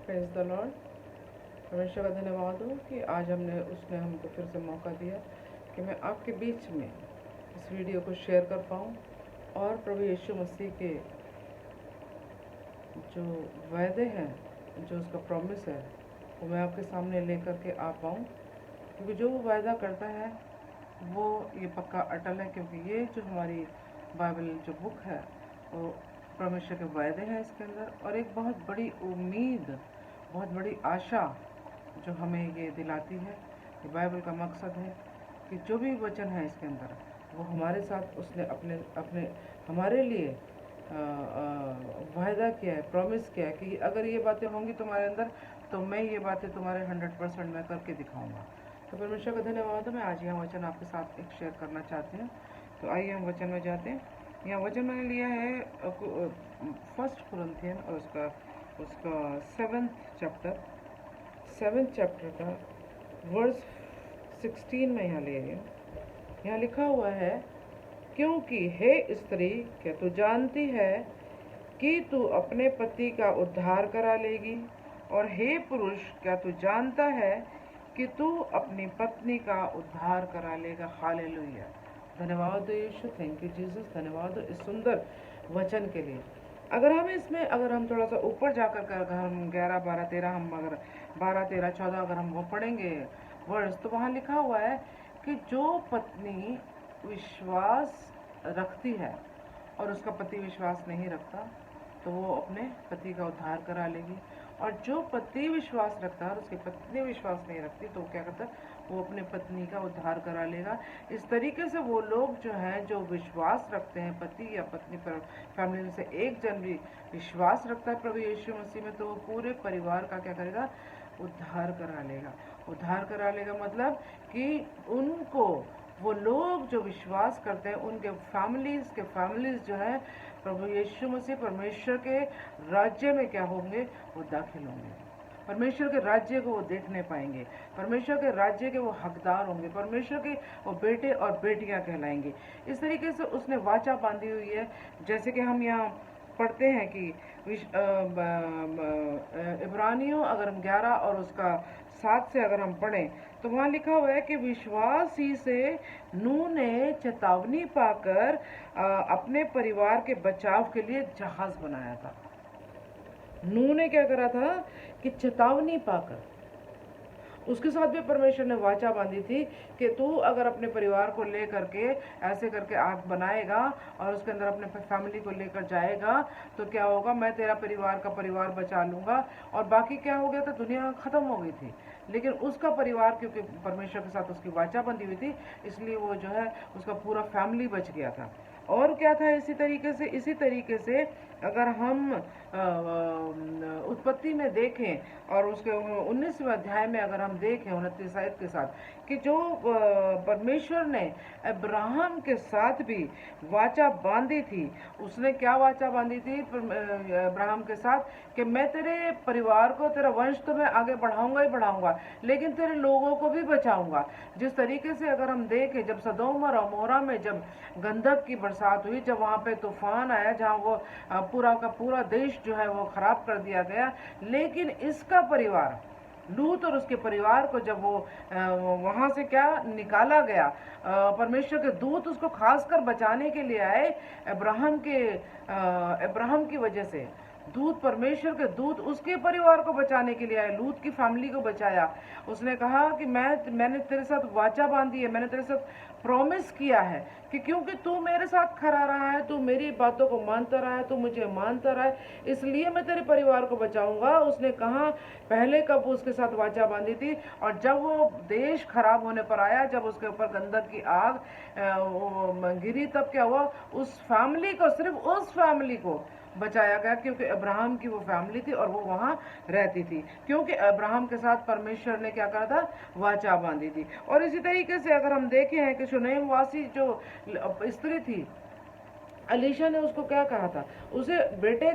Praise the Lord. परमेश्वर का धन्यवाद हो कि आज उसने हमको फिर से मौका दिया कि मैं आपके बीच में इस वीडियो को शेयर कर पाऊँ और प्रभु यीशु मसीह के जो वायदे हैं, जो उसका प्रॉमिस है, वो मैं आपके सामने लेकर के आ पाऊँ, क्योंकि जो वो वायदा करता है वो ये पक्का अटल है। क्योंकि ये जो हमारी बाइबल जो बुक है वो परमेश्वर के वायदे हैं इसके अंदर, और एक बहुत बड़ी उम्मीद, बहुत बड़ी आशा जो हमें ये दिलाती है कि बाइबल का मकसद है कि जो भी वचन है इसके अंदर वो हमारे साथ उसने अपने अपने हमारे लिए वायदा किया है, प्रॉमिस किया है कि अगर ये बातें होंगी तुम्हारे अंदर तो मैं ये बातें तुम्हारे 100% मैं करके दिखाऊंगा। तो परमेश्वर का धन्यवाद है। मैं आज यह वचन आपके साथ एक शेयर करना चाहती हूँ। तो आइए हम वचन में जाते हैं। यहाँ वचन मैंने लिया है फर्स्ट कुरिन्थियन और उसका सेवेंथ चैप्टर का वर्स 16 में यहाँ ले रही हूँ। यहाँ लिखा हुआ है, क्योंकि हे स्त्री, क्या तू जानती है कि तू अपने पति का उद्धार करा लेगी, और हे पुरुष, क्या तू जानता है कि तू अपनी पत्नी का उद्धार करा लेगा। हालेलुया। धन्यवाद यीशु, थैंक यू जीसस। धन्यवाद इस सुंदर वचन के लिए। अगर हम थोड़ा सा ऊपर जाकर अगर हम 11, 12, 13 हम अगर 12, 13, 14 अगर हम वो पढ़ेंगे वर्ड्स, तो वहाँ लिखा हुआ है कि जो पत्नी विश्वास रखती है और उसका पति विश्वास नहीं रखता तो वो अपने पति का उद्धार करा लेगी, और जो पति विश्वास रखता है और उसकी पत्नी विश्वास नहीं रखती तो वो क्या करता है, वो अपने पत्नी का उद्धार करा लेगा। इस तरीके से वो लोग जो हैं, जो विश्वास रखते हैं, पति या पत्नी पर, फैमिली में से एक जन भी विश्वास रखता है प्रभु यीशु मसीह में, तो वो पूरे परिवार का क्या करेगा, उद्धार करा लेगा। उद्धार करा लेगा मतलब कि उनको, वो लोग जो विश्वास करते हैं, उनके फैमिलीज जो है प्रभु यीशु मसीह परमेश्वर के राज्य में क्या होंगे, वो दाखिल होंगे। परमेश्वर के राज्य को वो देखने पाएंगे, परमेश्वर के राज्य के वो हकदार होंगे, परमेश्वर के वो बेटे और बेटियां कहलाएंगे। इस तरीके से उसने वाचा बांधी हुई है। जैसे कि हम यहाँ पढ़ते हैं कि इब्रानियों अगर हम 11 और उसका 7 से अगर हम पढ़ें तो वहाँ लिखा हुआ है कि विश्वास ही से नूह ने चेतावनी पाकर अपने परिवार के बचाव के लिए जहाज बनाया था। नूह ने क्या करा था कि चेतावनी पाकर, उसके साथ भी परमेश्वर ने वाचा बांधी थी कि तू अगर अपने परिवार को ले करके ऐसे करके आग बनाएगा और उसके अंदर अपने फैमिली को लेकर जाएगा तो क्या होगा, मैं तेरा परिवार बचा लूँगा। और बाकी क्या हो गया था, दुनिया ख़त्म हो गई थी, लेकिन उसका परिवार, क्योंकि परमेश्वर के साथ उसकी वाचा बंधी हुई थी, इसलिए वो जो है उसका पूरा फैमिली बच गया था। और क्या था, इसी तरीके से अगर हम उत्पत्ति में देखें और उसके 19वें अध्याय में अगर हम देखें 29 आयत के साथ, कि जो परमेश्वर ने अब्राहम के साथ भी वाचा बांधी थी, उसने क्या वाचा बांधी थी अब्राहम के साथ, कि मैं तेरे परिवार को, तेरा वंश तो मैं आगे बढ़ाऊंगा ही बढ़ाऊंगा, लेकिन तेरे लोगों को भी बचाऊंगा। जिस तरीके से अगर हम देखें, जब सदोम और अमोरा में जब गंधक की बरसात हुई, जब वहाँ पे तूफान आया, जहाँ वो पूरा का पूरा देश जो है वो खराब कर दिया गया, लेकिन इसका परिवार, लूत और उसके परिवार को जब वो वहाँ से क्या निकाला गया, परमेश्वर के दूत उसको खासकर बचाने के लिए आए। अब्राहम की वजह से दूत, परमेश्वर के दूत उसके परिवार को बचाने के लिए आए, लूत की फैमिली को बचाया। उसने कहा कि मैंने तेरे साथ वाचा बांधी है, मैंने तेरे साथ प्रॉमिस किया है कि क्योंकि तू मेरे साथ खड़ा रहा है, तू मेरी बातों को मानता रहा है, तू मुझे मानता रहा है, इसलिए मैं तेरे परिवार को बचाऊंगा। उसने कहा, पहले कब उसके साथ वाचा बांधी थी, और जब वो देश खराब होने पर आया, जब उसके ऊपर गंधक की आग गिरी, तब क्या हुआ, उस फैमिली को, सिर्फ उस फैमिली को बचाया गया, क्योंकि अब्राहम की वो फैमिली थी और वो वहाँ रहती थी, क्योंकि अब्राहम के साथ परमेश्वर ने क्या करा था, वाचा बांधी थी। और इसी तरीके से अगर हम देखें हैं कि शुनैम वासी जो स्त्री थी, अलीशा ने उसको क्या कहा था, उसे बेटे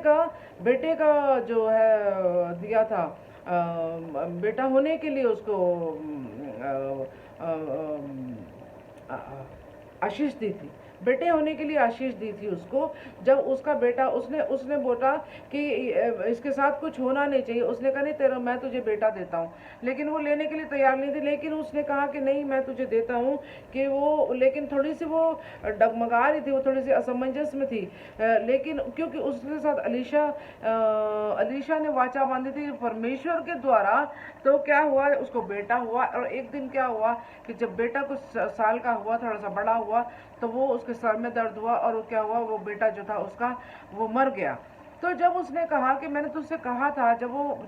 का जो है दिया था, बेटा होने के लिए उसको आशीष दी थी। बेटे होने के लिए आशीष दी थी उसको। जब उसका बेटा उसने उसने बोला कि इसके साथ कुछ होना नहीं चाहिए, उसने कहा नहीं तेरा मैं तुझे बेटा देता हूँ, लेकिन वो लेने के लिए तैयार नहीं थी। लेकिन उसने कहा कि नहीं मैं तुझे देता हूँ कि वो, लेकिन थोड़ी सी वो डगमगा रही थी, वो थोड़ी सी असमंजस में थी। लेकिन क्योंकि उसके साथ अलीशा ने वाचा बांधी थी परमेश्वर के द्वारा, तो क्या हुआ उसको बेटा हुआ। और एक दिन क्या हुआ कि जब बेटा कुछ साल का हुआ, थोड़ा सा बड़ा हुआ, तो वो उसके सर में दर्द हुआ और वो क्या हुआ, वो बेटा जो था उसका वो मर गया। तो जब उसने कहा कि मैंने तुझसे कहा था, वो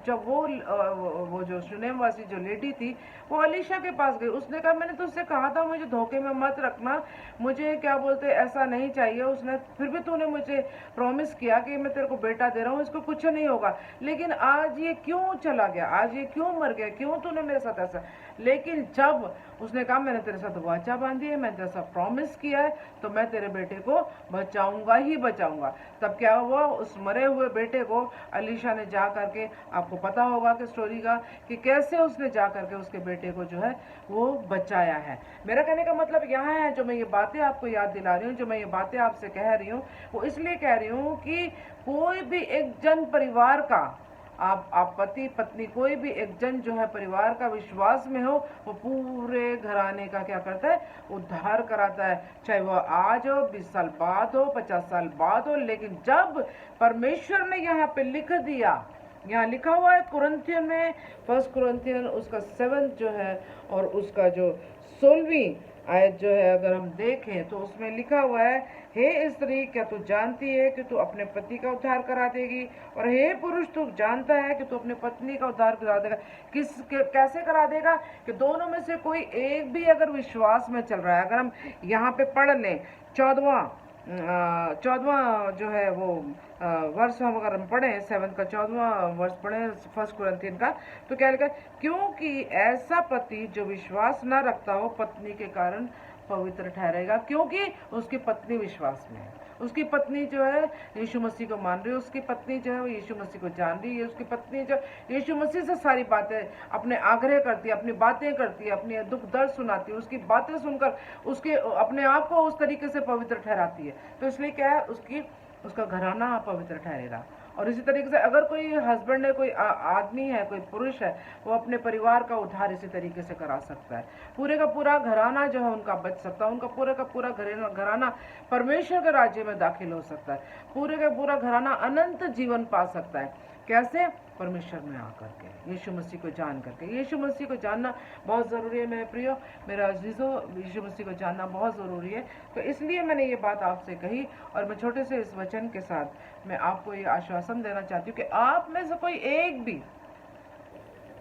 जो शुनेम वासी जो लेडी थी वो अलीशा के पास गई, उसने कहा मैंने तुझसे कहा था मुझे धोखे में मत रखना, मुझे क्या बोलते ऐसा नहीं चाहिए। उसने फिर भी तूने मुझे प्रॉमिस किया कि मैं तेरे को बेटा दे रहा हूँ, इसको कुछ नहीं होगा, लेकिन आज ये क्यों चला गया, आज ये क्यों मर गया, क्यों तूने मेरे साथ ऐसा। लेकिन जब उसने कहा मैंने तेरे साथ वाचा बांधी है, मैंने तेरे साथ प्रॉमिस किया है, तो मैं तेरे बेटे को बचाऊंगा ही बचाऊंगा। तब क्या हुआ, उस मरे हुए बेटे को अलीशा ने जा करके, आपको पता होगा कि स्टोरी का, कि कैसे उसने जा करके उसके बेटे को जो है वो बचाया है। मेरा कहने का मतलब यहाँ है, जो मैं ये बातें आपको याद दिला रही हूँ, जो मैं ये बातें आपसे कह रही हूँ, वो इसलिए कह रही हूँ कि कोई भी एक जन परिवार का, आप पति पत्नी कोई भी एक जन जो है परिवार का विश्वास में हो, वो पूरे घराने का क्या करता है, उद्धार कराता है। चाहे वो आज हो, 20 साल बाद हो, 50 साल बाद हो, लेकिन जब परमेश्वर ने यहाँ पे लिख दिया, यहाँ लिखा हुआ है कुरिन्थियन में, 1 कुरिन्थियन उसका 7 जो है और उसका जो 16वीं आयत जो है, अगर हम देखें तो उसमें लिखा हुआ है, हे स्त्री क्या तू जानती है कि तू अपने पति का उद्धार करा देगी, और हे पुरुष तू जानता है कि तू अपने पत्नी का उद्धार करा देगा। कैसे करा देगा, कि दोनों में से कोई एक भी अगर विश्वास में चल रहा है। अगर हम यहाँ पे पढ़ लें 14वां जो है वो वर्ष, हम अगर हम पढ़ें 7 का 14वां वर्ष पढ़ें 1 कुरिन्थियन का, तो क्या लिखा है, क्योंकि ऐसा पति जो विश्वास न रखता हो पत्नी के कारण पवित्र ठहरेगा, क्योंकि उसकी पत्नी विश्वास में है, उसकी पत्नी जो है यीशु मसीह को मान रही है, उसकी पत्नी जो है वो यीशु मसीह को जान रही है, उसकी पत्नी जो यीशु मसीह से सारी बातें अपने आग्रह करती है, अपनी बातें करती है, अपनी दुख दर्द सुनाती है, उसकी बातें सुनकर उसके अपने आप को उस तरीके से पवित्र ठहराती है। तो इसलिए क्या है, उसका घराना पवित्र ठहरेगा। और इसी तरीके से अगर कोई हस्बैंड है, कोई आदमी है, कोई पुरुष है, वो अपने परिवार का उद्धार इसी तरीके से करा सकता है। पूरे का पूरा घराना जो है उनका बच सकता है, उनका पूरे का पूरा घराना परमेश्वर के राज्य में दाखिल हो सकता है, पूरे का पूरा घराना अनंत जीवन पा सकता है। कैसे, परमेश्वर में आकर के, यीशु मसीह को जान करके। यीशु मसीह को जानना बहुत ज़रूरी है मेरे प्रियो, मेरा अजीज़ों, यीशु मसीह को जानना बहुत ज़रूरी है। तो इसलिए मैंने ये बात आपसे कही, और मैं छोटे से इस वचन के साथ मैं आपको ये आश्वासन देना चाहती हूँ कि आप में से कोई एक भी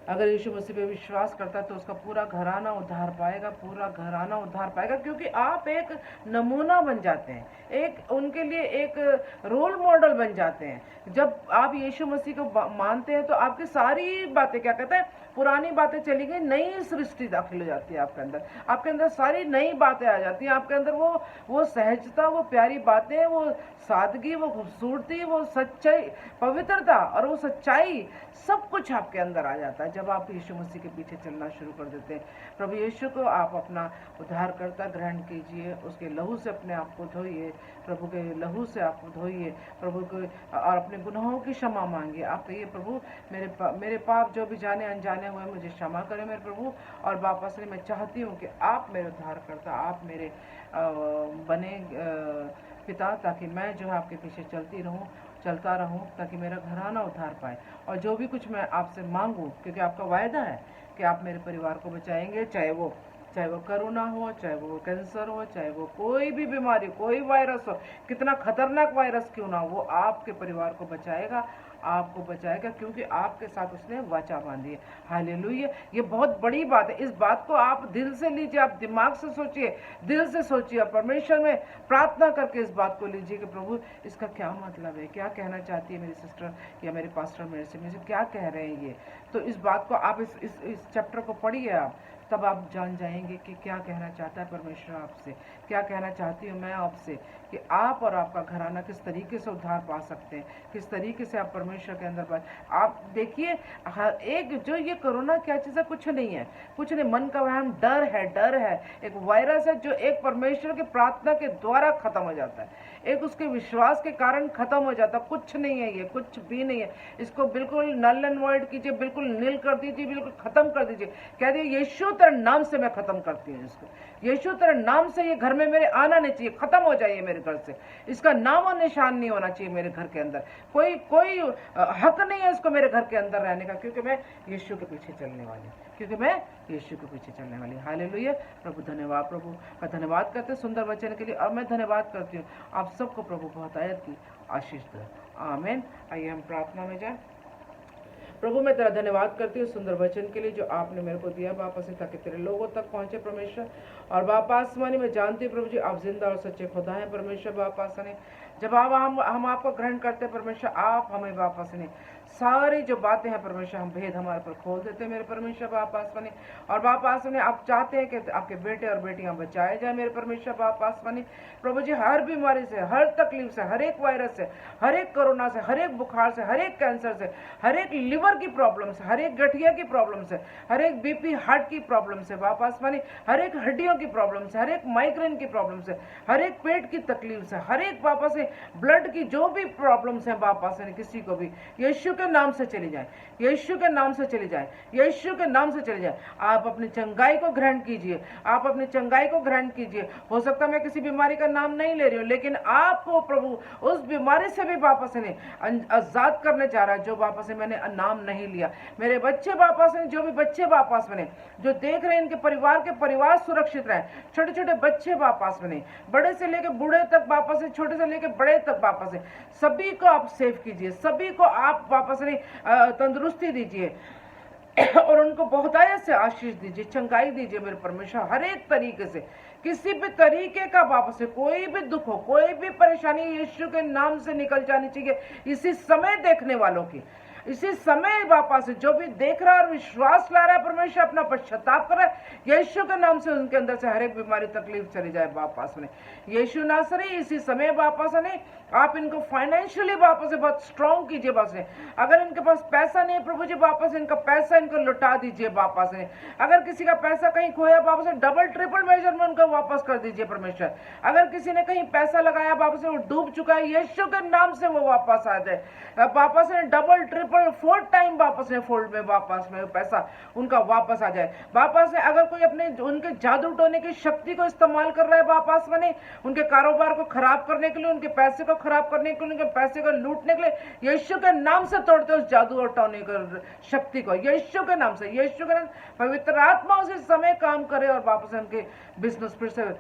अगर यीशु मसीह पे विश्वास करता है तो उसका पूरा घराना उद्धार पाएगा, पूरा घराना उद्धार पाएगा, क्योंकि आप एक नमूना बन जाते हैं, एक उनके लिए एक रोल मॉडल बन जाते हैं। जब आप यीशु मसीह को मानते हैं तो आपकी सारी बातें, क्या कहते हैं, पुरानी बातें चली गई, नई सृष्टि दाखिल हो जाती है आपके अंदर सारी नई बातें आ जाती हैं, आपके अंदर वो सहजता, वो प्यारी बातें, वो सादगी, वो खूबसूरती, वो सच्चाई, पवित्रता और वो सच्चाई, सब कुछ आपके अंदर आ जाता है जब आप यीशु मसीह के पीछे चलना शुरू कर देते हैं। प्रभु यीशु को आप अपना उद्धारकर्ता ग्रहण कीजिए, उसके लहू से अपने आप को धोइए, प्रभु के लहू से आप धोइए, प्रभु को, और अपने गुनाहों की क्षमा मांगिए। आप कहिए, प्रभु मेरे पाप जो भी जाने अनजाने हुए मुझे क्षमा करें मेरे प्रभु, और वापस से मैं चाहती हूँ कि आप मेरे उद्धारकर्ता, आप मेरे बने पिता, ताकि मैं जो है आपके पीछे चलता रहूं, ताकि मेरा घराना उद्धार पाए। और जो भी कुछ मैं आपसे मांगूं, क्योंकि आपका वायदा है कि आप मेरे परिवार को बचाएंगे, चाहे वो कोरोना हो, चाहे वो कैंसर हो, चाहे वो कोई भी बीमारी, कोई वायरस हो, कितना खतरनाक वायरस क्यों ना हो, वो आपके परिवार को बचाएगा, आपको बचाएगा, क्योंकि आपके साथ उसने वाचा बांधी है। हालेलुया, ये बहुत बड़ी बात है। इस बात को आप दिल से लीजिए, आप दिमाग से सोचिए, दिल से सोचिए, परमेश्वर में प्रार्थना करके इस बात को लीजिए कि प्रभु इसका क्या मतलब है, क्या कहना चाहती है मेरी सिस्टर या मेरे पास्टर मेरे से क्या कह रहे हैं ये। तो इस बात को आप इस चैप्टर को पढ़िए, आप तब आप जान जाएंगे कि क्या कहना चाहता है परमेश्वर आपसे, क्या कहना चाहती हूँ मैं आपसे, कि आप और आपका घराना किस तरीके से उद्धार पा सकते हैं, किस तरीके से आप परमेश्वर के अंदर पाए। आप देखिए, एक जो ये कोरोना क्या चीज़ है, कुछ नहीं है, कुछ नहीं, मन का वहम, डर है, डर है, एक वायरस है जो एक परमेश्वर की प्रार्थना के द्वारा खत्म हो जाता है, एक उसके विश्वास के कारण खत्म हो जाता है। कुछ नहीं है, ये कुछ भी नहीं है। इसको बिल्कुल नल एंड वॉइड कीजिए, बिल्कुल नील कर दीजिए, बिल्कुल खत्म कर दीजिए। कह दिए यीशु तेरे नाम से मैं खत्म करती हूँ इसको, यीशु तेरे नाम से ये घर में मेरे आना नहीं चाहिए, खत्म हो जाइए मेरे घर से, इसका नाम और निशान नहीं होना चाहिए मेरे घर के अंदर, कोई कोई हक नहीं है इसको मेरे घर के अंदर रहने का, क्योंकि मैं यीशु के पीछे चलने वाली, क्योंकि मैं यीशु के पीछे चलने वाली। हालेलुया। प्रभु धन्यवाद, प्रभु का धन्यवाद करते सुंदर वचन के लिए, और मैं धन्यवाद करती हूँ आप सबको प्रभु बहुत आयत की आशीष दे। आमीन। आइए हम प्रार्थना में जाएं। प्रभु मैं तेरा धन्यवाद करती हूँ सुंदर वचन के लिए जो आपने मेरे को दिया बापा से, ताकि तेरे लोगों तक पहुंचे परमेश्वर। और बापा आसमानी मैं जानती हूँ प्रभु जी आप जिंदा और सच्चे खुदा हैं परमेश्वर। बापा आसमानी जब हम आपको ग्रहण करते हैं परमेश्वर, आप हमें बापा आसमानी सारी जो बातें हैं परमेश्वर, हम भेद हमारे पर खोल देते हैं मेरे परमेश्वर बापा आसमानी। और बापा आसमानी आप चाहते हैं कि आपके बेटे और बेटियां बचाए जाए मेरे परमेश्वर बापा आसमानी। प्रभु जी हर बीमारी से, हर तकलीफ से, हर एक वायरस से, हर एक कोरोना से, हर एक बुखार से, हर एक कैंसर से, हर एक लिवर की प्रॉब्लम से, हर एक गठिया की प्रॉब्लम से, हर एक बीपी हार्ट की प्रॉब्लम से बापा आसमानी, हर एक हड्डियों की प्रॉब्लम से, हर एक माइग्रेन की प्रॉब्लम से, हर एक पेट की तकलीफ से, हर एक बापा से ब्लड की जो भी प्रॉब्लम्स हैं बापा से, किसी को भी यीशु के नाम से चली जाए, यीशु के नाम से चली जाए, यीशु के नाम से चली जाए। आप अपनी चंगाई को ग्रहण कीजिए, आप अपनी चंगाई को ग्रहण कीजिए। हो सकता है मैं किसी बीमारी का नाम नहीं ले रही हूँ, लेकिन आपको प्रभु उस बीमारी से भी वापस ने आजाद करने जा रहा है जो वापस मैंने नाम नहीं लिया। मेरे बच्चे वापस ने, जो भी बच्चे वापस बने, जो देख रहे हैं इनके परिवार सुरक्षित रहे, छोटे छोटे बच्चे वापस बने, बड़े से लेकर बूढ़े तक वापस है, छोटे से लेकर बड़े तक वापस है, सभी को आप सेव कीजिए, सभी को आप वापस ने तंदुरुस्ती दीजिए और उनको बहुतायत से आशीष दीजिए, चंगाई दीजिए मेरे परमेश्वर। हर एक तरीके से, किसी भी तरीके का वापस से कोई भी दुख हो, कोई भी परेशानी यीशु के नाम से निकल जानी चाहिए इसी समय देखने वालों की, इसी समय वापस से जो भी देख रहा है और विश्वास ला रहा है परमेश्वर, अपना पश्चाताप कर रहा है यीशु के नाम से, उनके अंदर से हर एक बीमारी तकलीफ चली जाए वापस में। यीशु नासरी इसी समय वापस ने आप इनको फाइनेंशियली वापस से बहुत स्ट्रॉन्ग कीजिए वापस से। अगर इनके पास पैसा नहीं है प्रभु जी, वापस इनका पैसा इनको लौटा दीजिए वापस से। अगर किसी का पैसा कहीं खोया वापस से डबल ट्रिपल मेजर में उनको वापस कर दीजिए परमेश्वर। अगर किसी ने कहीं पैसा लगाया वापस से वो डूब चुका है, यीशु के नाम से वो वापस आ जाए, वापस से डबल ट्रिपल 4 टाइम वापस से फोल्ड में वापस में पैसा उनका वापस आ जाए वापस से। अगर कोई अपने उनके जादू टोने की शक्ति को इस्तेमाल कर रहा है वापस में, उनके कारोबार को खराब करने के लिए, उनके पैसे को खराब करने के लिए, उनके पैसे को लूटने के लिए, यीशु के नाम से तोड़ते उस जादू और टोने की शक्ति को, यीशु के नाम से, यीशु के नाम। पवित्र आत्मा उसी समय काम करे और वापस उनके बिजनेस फिर से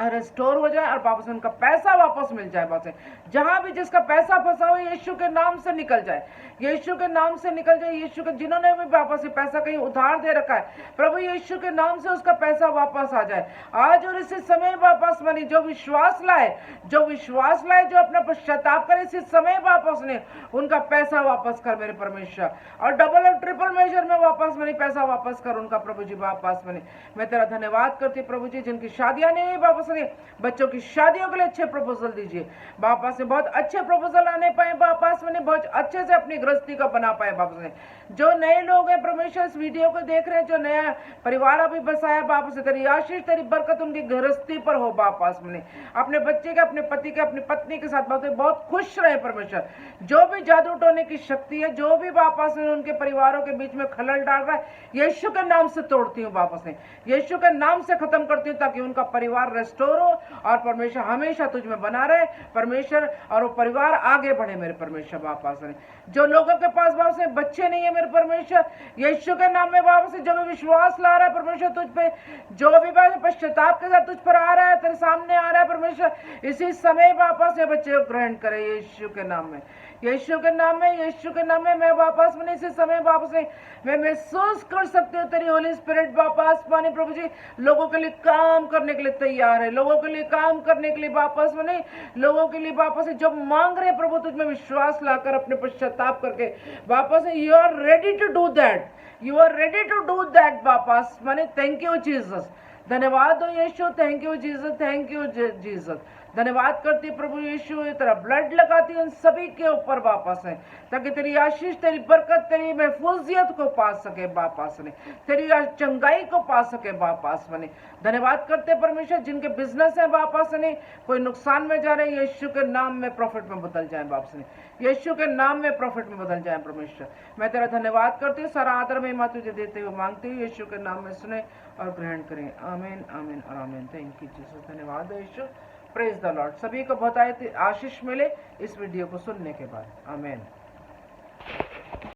रिस्टोर हो जाए और वापस उनका पैसा वापस मिल जाए। वापस जहां भी जिसका पैसा फंसा हो यीशु के नाम से निकल जाए, यीशु के नाम से निकल जाए। यीशु के जिन्होंने भी वापस पैसा कहीं उधार दे रखा है प्रभु यीशु के नाम से उसका पैसा वापस आ जाए आज और इसी समय वापस बनी। जो विश्वास लाए, जो विश्वास लाए, जो अपना पश्चाताप करे, इसी समय वापस ने उनका पैसा वापस कर मेरे परमेश्वर, और डबल और ट्रिपल मेजर में वापस बनी पैसा वापस कर उनका प्रभु जी वापस बने। मैं तेरा धन्यवाद करती प्रभु जी, जिनकी शादियां नहीं हुई वापस बच्चों की शादियों के लिए अच्छे प्रपोजल दीजिए वापस से, बहुत अच्छे प्रपोजल आने पाए वापस में, बहुत अच्छे से अपनी गृहस्थी को बना पाए वापस में। जो नए लोग हैं परमेश्वर इस वीडियो को देख रहे हैं, जो नया परिवार अभी बसाया वापस से, तेरी आशीष तेरी बरकत उनकी गृहस्थी पर हो वापस में, अपने बच्चे के, अपने पति के, अपनी पत्नी के साथ बहुत खुश रहे परमेश्वर। जो भी जादू टोने की शक्ति है, जो भी वापस में उनके परिवारों के बीच में खलल डाल रहा है, यीशु के नाम से तोड़ती हूँ वापस में, यीशु के नाम से खत्म करती हूँ, ताकि उनका परिवार रेस्टोर हो और परमेश्वर हमेशा तुझ में बना रहे परमेश्वर, और वो परिवार आगे बढ़े मेरे परमेश्वर वापस में। जो लोगों के पास वापस में बच्चे नहीं है मेरे परमेश्वर, यीशु के नाम में वापस से जो भी विश्वास ला रहा है परमेश्वर तुझ पे, जो भी पश्चाताप के साथ तुझ पर आ रहा है, तेरे सामने आ रहा है परमेश्वर, इसी समय वापस से बच्चे को ग्रहण करे यीशु के नाम में, यीशु के नाम में, यीशु के नाम में। मैं वापस में इसी समय वापस में मैं महसूस कर सकती हूँ तेरी होली स्पिरिट वापस पानी प्रभु जी लोगों के लिए काम करने के लिए तैयार है बने, लोगों के लिए काम करने के लिए वापस बने, लोगों के लिए वापस है। जब मांग रहे प्रभु तुझ में विश्वास लाकर अपने पश्चाताप करके वापस है, you are ready to do that, you are ready to do that वापस माने। थैंक यू जीसस, धन्यवाद हो यीशु, thank you Jesus, thank you Jesus. धन्यवाद करती प्रभु यीशु, तेरा ब्लड लगाती उन सभी के ऊपर वापस है, ताकि तेरी आशीष, तेरी बरकत, तेरी महफूजियत को पा सके वापस ने, तेरी चंगाई को पा सके वापस बने। धन्यवाद करते परमेश्वर, जिनके बिजनेस है वापस ने कोई नुकसान में जा रहे हैं, यीशु के नाम में प्रॉफिट में बदल जाए वापस ने, यीशु के नाम में प्रॉफिट में बदल जाए परमेश्वर। मैं तेरा धन्यवाद करती हूँ, सारा आदर महिमा तुझे देते हुए मांगती हूँ, यीशु के नाम में सुने और ग्रहण करें। आमीन आमीन और आमीन। थैंक यू जीसस, धन्यवाद यीशु, प्रेज द लॉर्ड। सभी को बहुत आशीष मिले इस वीडियो को सुनने के बाद। आमीन।